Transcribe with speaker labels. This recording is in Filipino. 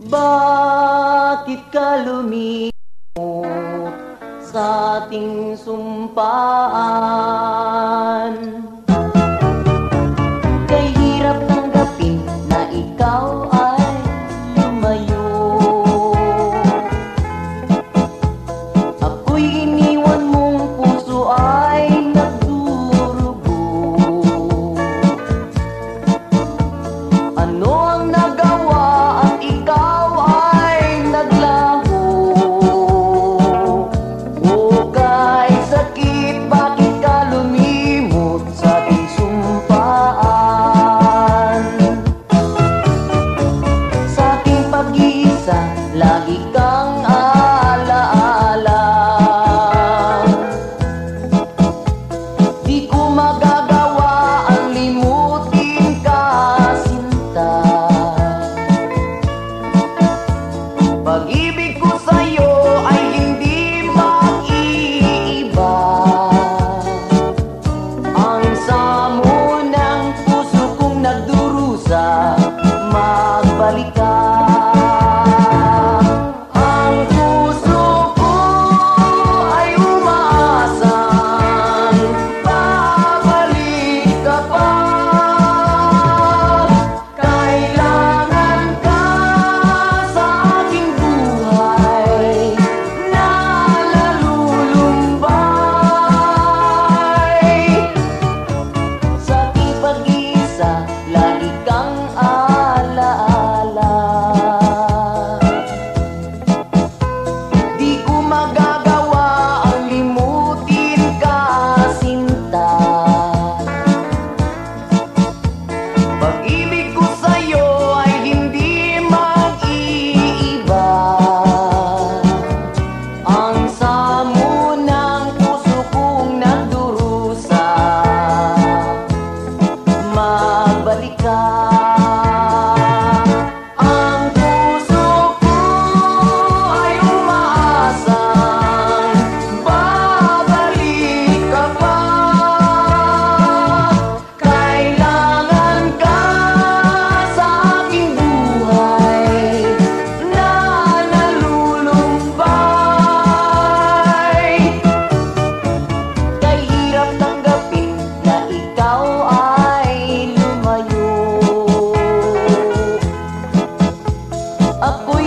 Speaker 1: Bakit ka lumimot sa ating sumpaan? Kay hirap tanggapin na ikaw ay lumayo. Ako'y iniwan mong puso ay nagdurugo. Ano ang nagawa at ikaw ay naglaho? O kay sakit, bakit ka lumimot sa ating sumpaan? Sa aking pag-iisa, lagi kang alaala. Di ko magagawa ang limutin ka, sinta. Pag-ibig ko sa'yo ay hindi mag-iiba. Ang samo ng puso kong nagdurusa, magbalik ka. Ang puso ko ay umaasang babalik ka pa. Kailangan ka sa aking buhay na nalulumbay. Sa aking pag-isa, lagi kang alaala. Di ko magagawa ang limutin ka, sinta. Pag-ibig ko sa'yo ay hindi mag-iiba. Ang samo ng puso kong nagdurusa, magbalik ka. Ang puso ko ay umaasang babalik ka pa. Kailangan ka sa aking buhay na nalulumbay. Kay hirap tanggapin na ikaw ay lumayo. Ako'y